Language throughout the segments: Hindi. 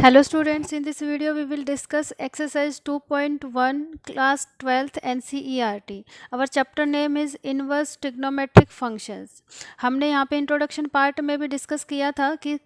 Hello students, in this video we will discuss exercise 2.1 class 12th NCERT. Our chapter name is inverse trigonometric functions. हमने यहाँ पे इंट्रोडक्शन पार्ट में भी डिस्कस किया था कि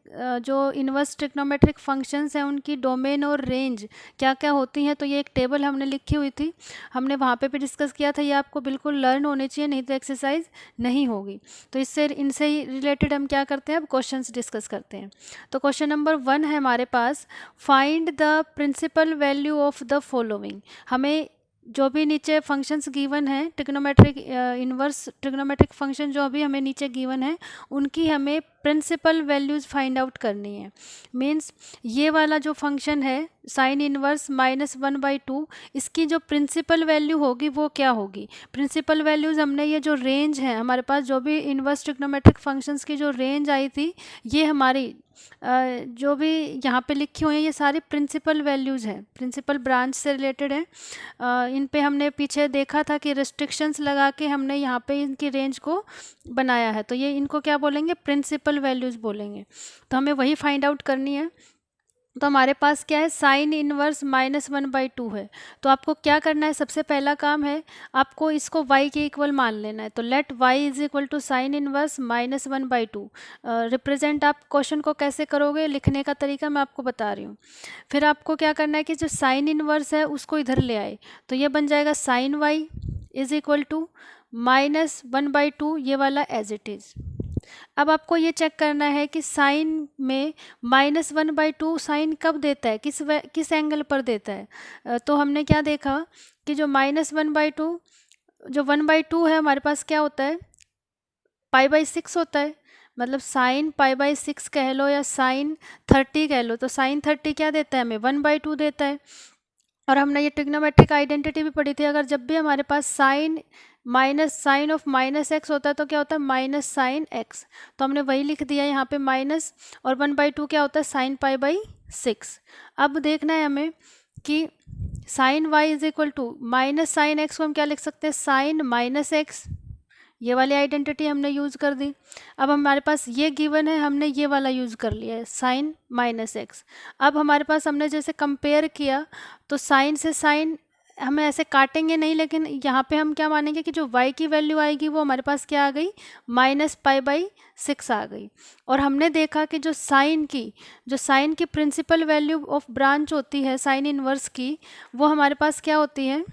जो इन्वर्स ट्रिग्नोमेट्रिक फंक्शंस हैं उनकी डोमेन और रेंज क्या क्या होती हैं, तो ये एक टेबल हमने लिखी हुई थी, हमने वहाँ पे भी डिस्कस किया था। ये आपको बिल्कुल लर्न होनी चाहिए, नहीं तो एक्सरसाइज नहीं होगी। तो इनसे ही रिलेटेड हम क्या करते हैं, अब क्वेश्चंस डिस्कस करते हैं। तो क्वेश्चन नंबर 1 है हमारे पास, find the principal value of the following. हमें जो भी नीचे फंक्शंस गिवन है ट्रिग्नोमेट्रिक इन्वर्स ट्रिग्नोमेट्रिक फंक्शन जो अभी हमें नीचे गिवन है उनकी हमें प्रिंसिपल वैल्यूज़ फाइंड आउट करनी है। मींस ये वाला जो फंक्शन है साइन इनवर्स -1/2, इसकी जो प्रिंसिपल वैल्यू होगी वो क्या होगी। प्रिंसिपल वैल्यूज़ हमने ये जो रेंज है हमारे पास, जो भी इन्वर्स ट्रिग्नोमेट्रिक फंक्शंस की जो रेंज आई थी, ये हमारी जो भी यहाँ पे लिखी हुई हैं ये सारी प्रिंसिपल वैल्यूज़ हैं, प्रिंसिपल ब्रांच से रिलेटेड है। इन पे हमने पीछे देखा था कि रिस्ट्रिक्शंस लगा के हमने यहाँ पे इनकी रेंज को बनाया है, तो ये इनको क्या बोलेंगे, प्रिंसिपल वैल्यूज़ बोलेंगे। तो हमें वही फाइंड आउट करनी है। तो हमारे पास क्या है, साइन इनवर्स -1/2 है। तो आपको क्या करना है, सबसे पहला काम है आपको इसको y के इक्वल मान लेना है। तो let y is equal to sine inverse -1/2। Represent आप क्वेश्चन को कैसे करोगे, लिखने का तरीका मैं आपको बता रही हूँ। फिर आपको क्या करना है कि जो साइन इनवर्स है उसको इधर ले आए, तो ये बन जाएगा sine y is equal to -1/2, ये वाला एज इट इज़। अब आपको ये चेक करना है कि साइन में -1/2 साइन कब देता है, किस एंगल पर देता है। तो हमने क्या देखा कि जो -1/2, जो 1/2 है हमारे पास क्या होता है, π/6 होता है। मतलब साइन π/6 कह लो या साइन 30 कह लो, तो साइन 30 क्या देता है हमें, 1/2 देता है। और हमने ये ट्रिग्नोमेट्रिक आइडेंटिटी भी पढ़ी थी, अगर जब भी हमारे पास साइन ऑफ -x होता है तो क्या होता है, माइनस साइन x। तो हमने वही लिख दिया यहाँ पे माइनस, और 1/2 क्या होता है, साइन π/6। अब देखना है हमें कि sine y is equal to minus sine x को हम क्या लिख सकते हैं, साइन -x। ये वाली आइडेंटिटी हमने यूज़ कर दी। अब हमारे पास ये गिवन है, हमने ये वाला यूज़ कर लिया है, साइन -x। अब हमारे पास हमने जैसे कंपेयर किया, तो साइन से साइन हमें ऐसे काटेंगे नहीं, लेकिन यहाँ पे हम क्या मानेंगे कि जो y की वैल्यू आएगी वो हमारे पास क्या आ गई, -π/6 आ गई। और हमने देखा कि जो साइन की प्रिंसिपल वैल्यू ऑफ ब्रांच होती है साइन इनवर्स की, वो हमारे पास क्या होती है,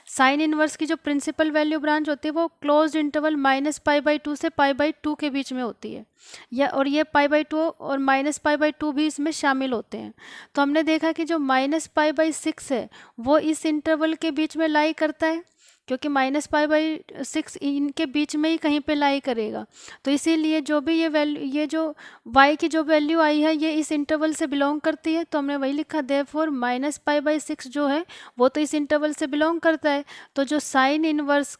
साइन इनवर्स की जो प्रिंसिपल वैल्यू ब्रांच होती है वो क्लोज्ड इंटरवल -π/2 से π/2 के बीच में होती है, या और ये π/2 और -π/2 भी इसमें शामिल होते हैं। तो हमने देखा कि जो -π/6 है वो इस इंटरवल के बीच में लाई करता है, क्योंकि -π/6 इनके बीच में ही कहीं पे लाई करेगा। तो इसीलिए जो भी ये जो y की जो वैल्यू आई है ये इस इंटरवल से बिलोंग करती है, तो हमने वही लिखा, देयरफॉर -π/6 जो है वो तो इस इंटरवल से बिलोंग करता है। तो जो साइन इनवर्स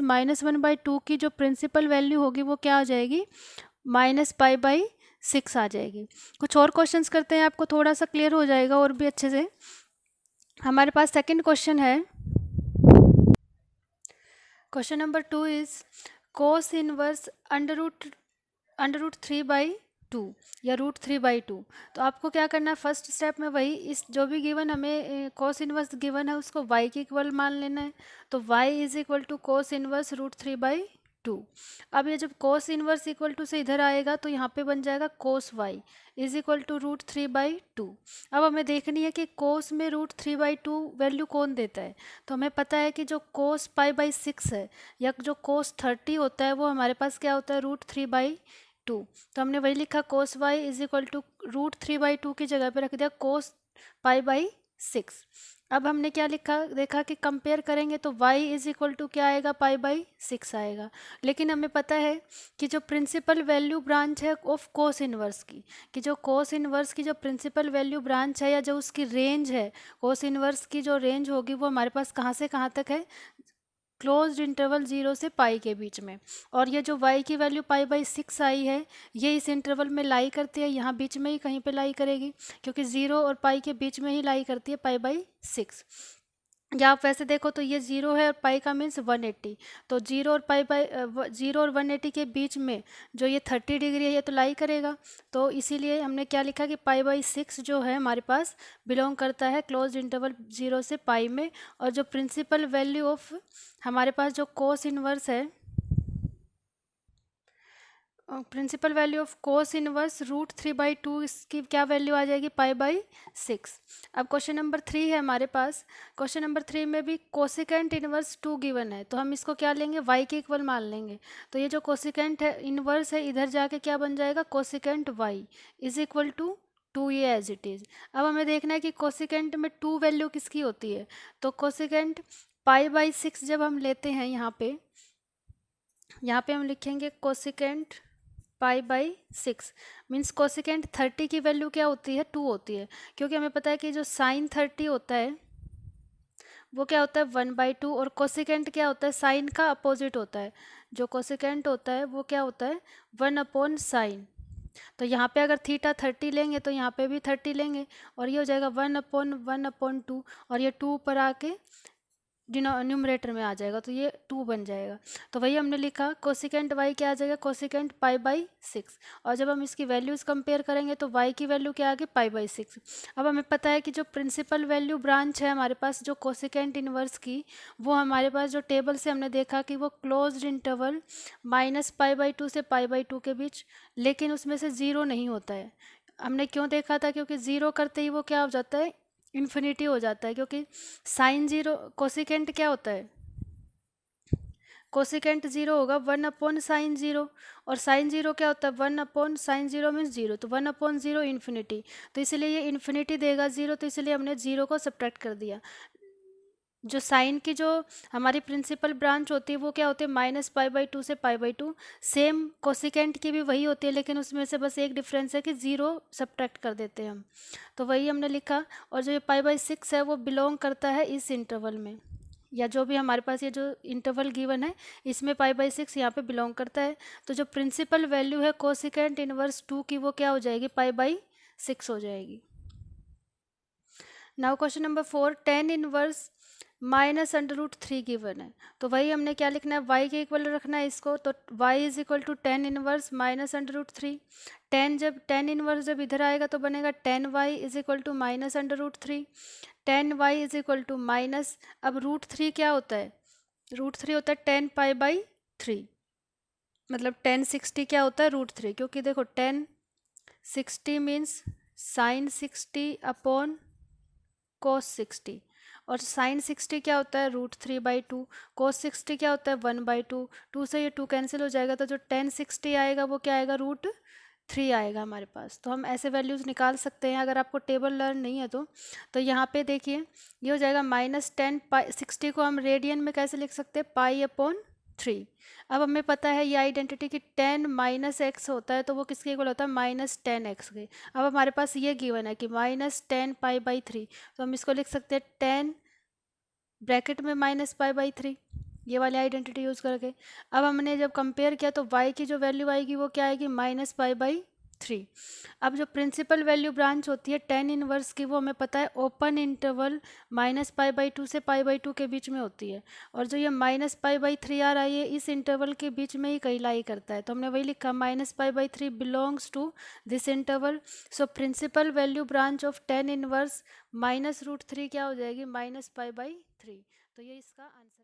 -1/2 की जो प्रिंसिपल वैल्यू होगी वो क्या आ जाएगी, -π/6 आ जाएगी। कुछ और क्वेश्चंस करते हैं, आपको थोड़ा सा क्लियर हो जाएगा और भी अच्छे से। हमारे पास सेकंड क्वेश्चन है, question number 2 is cos inverse under root 3/2 या √3/2। तो आपको क्या करना है, फर्स्ट स्टेप में वही, इस जो भी गिवन हमें कोस इनवर्स गिवन है उसको y के इक्वल मान लेना है। तो y is equal to cos inverse √3/2। अब ये जब कोस इनवर्स इक्वल टू से इधर आएगा तो यहाँ पे बन जाएगा कोस y इज इक्वल टू √3/2। अब हमें देखनी है कि कोस में √3/2 वैल्यू कौन देता है। तो हमें पता है कि जो कोस π/6 है या जो कोस 30 होता है वो हमारे पास क्या होता है, √3/2। तो हमने वही लिखा, कोस y इज इक्वल टू √3/2 की जगह पे रख दिया कोस π/6। अब हमने क्या लिखा, देखा कि कंपेयर करेंगे तो y इज इक्वल टू क्या आएगा, π/6 आएगा। लेकिन हमें पता है कि जो प्रिंसिपल वैल्यू ब्रांच है ऑफ कोस इनवर्स की, कि जो कोस इनवर्स की जो प्रिंसिपल वैल्यू ब्रांच है या जो उसकी रेंज है, कोस इनवर्स की जो रेंज होगी वो हमारे पास कहाँ से कहाँ तक है, क्लोज्ड इंटरवल 0 से पाई के बीच में। और ये जो y की वैल्यू π/6 आई है ये इस इंटरवल में लाई करती है, यहाँ बीच में ही कहीं पे लाई करेगी, क्योंकि 0 और पाई के बीच में ही लाई करती है π/6। या आप वैसे देखो तो ये 0 है और पाई का मीन्स 180, तो 0 और पाई बाई 0 और 180 के बीच में जो ये 30 डिग्री है ये तो लाई करेगा। तो इसीलिए हमने क्या लिखा कि पाई बाई 6 जो है हमारे पास बिलोंग करता है क्लोज इंटरवल 0 से पाई में। और जो प्रिंसिपल वैल्यू ऑफ हमारे पास जो कोस इनवर्स है, principal value of cos inverse √3/2, इसकी क्या वैल्यू आ जाएगी, पाई बाई 6। अब क्वेश्चन नंबर 3 है हमारे पास। क्वेश्चन नंबर 3 में भी कोसिकेंट इनवर्स 2 गिवन है, तो हम इसको क्या लेंगे, y के इक्वल मान लेंगे। तो ये जो कोसिकेंट है इनवर्स है इधर जाके क्या बन जाएगा, cosecant y is equal to 2, ये एज इट इज़। अब हमें देखना है कि कोसिकेंट में 2 वैल्यू किसकी होती है, तो कोसिकेंट पाई बाई 6 जब हम लेते हैं यहाँ पे हम लिखेंगे cosecant pi by 6 means cosecant 30 की वैल्यू क्या होती है, 2 होती है। क्योंकि हमें पता है कि जो साइन 30 होता है वो क्या होता है 1/2, और कोसिकेंट क्या होता है, साइन का अपोजिट होता है। जो कोसिकेंट होता है वो क्या होता है 1/sin। तो यहाँ पे अगर थीटा 30 लेंगे तो यहाँ पे भी 30 लेंगे, और ये हो जाएगा 1/1/2, और ये 2 ऊपर आके न्यूमरेटर में आ जाएगा, तो ये 2 बन जाएगा। तो वही हमने लिखा कोसिकेंट y क्या आ जाएगा, कोसिकेंट पाई बाई 6। और जब हम इसकी वैल्यूज़ कंपेयर करेंगे तो y की वैल्यू क्या आ गई, पाई बाई 6। अब हमें पता है कि जो प्रिंसिपल वैल्यू ब्रांच है हमारे पास जो कोसिकेंट इनवर्स की, वो हमारे पास जो टेबल से हमने देखा कि वो क्लोज्ड इंटरवल -π/2 से π/2 के बीच, लेकिन उसमें से 0 नहीं होता है। हमने क्यों देखा था, क्योंकि 0 करते ही वो क्या हो जाता है, इन्फिनिटी हो जाता है। क्योंकि साइन 0, कोसिकेंट क्या होता है, कोसिकेंट 0 होगा 1/sin 0, और साइन 0 क्या होता है 1/sin 0 मीन्स 0, तो 1/0 इन्फिनिटी। तो इसलिए ये इन्फिनिटी देगा 0, तो इसलिए हमने 0 को सब्ट्रैक्ट कर दिया। जो साइन की जो हमारी प्रिंसिपल ब्रांच होती है वो क्या होती है -π/2 से π/2। सेम कोसिकेंट की भी वही होती है, लेकिन उसमें से बस एक डिफरेंस है कि 0 सब्ट्रैक्ट कर देते हैं हम। तो वही हमने लिखा। और जो ये π/6 है वो बिलोंग करता है इस इंटरवल में, या जो भी हमारे पास ये जो इंटरवल गिवन है इसमें π/6 यहाँ पे बिलोंग करता है। तो जो प्रिंसिपल वैल्यू है कोसिकेंट इनवर्स 2 की वो क्या हो जाएगी, π/6 हो जाएगी। Now question number 4, tan inverse -√3 given है, तो वही हमने क्या लिखना है, y के इक्वल रखना है इसको। तो y is equal to tan inverse -√3। tan inverse जब इधर आएगा तो बनेगा tan y is equal to -√3। tan y is equal to minus, अब √3 क्या होता है, √3 होता है tan π/3, मतलब tan 60 क्या होता है √3। क्योंकि देखो tan 60 means sin 60 upon cos 60, और साइन 60 क्या होता है √3/2, cos 60 क्या होता है 1/2, 2 से ये 2 कैंसिल हो जाएगा, तो जो tan 60 आएगा वो क्या आएगा √3 आएगा हमारे पास। तो हम ऐसे वैल्यूज़ निकाल सकते हैं अगर आपको टेबल लर्न नहीं है तो यहाँ पे देखिए ये हो जाएगा -tan60 को हम रेडियन में कैसे लिख सकते हैं, π/3। अब हमें पता है ये आइडेंटिटी कि tan -x होता है तो वो किसके इक्वल होता है, -tan x के। अब हमारे पास ये गिवन है कि -tan π/3, तो हम इसको लिख सकते हैं tan ब्रैकेट में -π/3, ये वाली आइडेंटिटी यूज़ करके। अब हमने जब कंपेयर किया तो y की जो वैल्यू आएगी वो क्या आएगी, -π/3। अब जो प्रिंसिपल वैल्यू ब्रांच होती है tan इनवर्स की, वो हमें पता है ओपन इंटरवल -π/2 से π/2 के बीच में होती है, और जो ये -π/3 आ रहा है ये इस इंटरवल के बीच में ही कहीं लाई करता है। तो हमने वही लिखा -π/3 belongs to this interval. So principal value branch of tan inverse -√3 क्या हो जाएगी, -π/3। तो ये इसका आंसर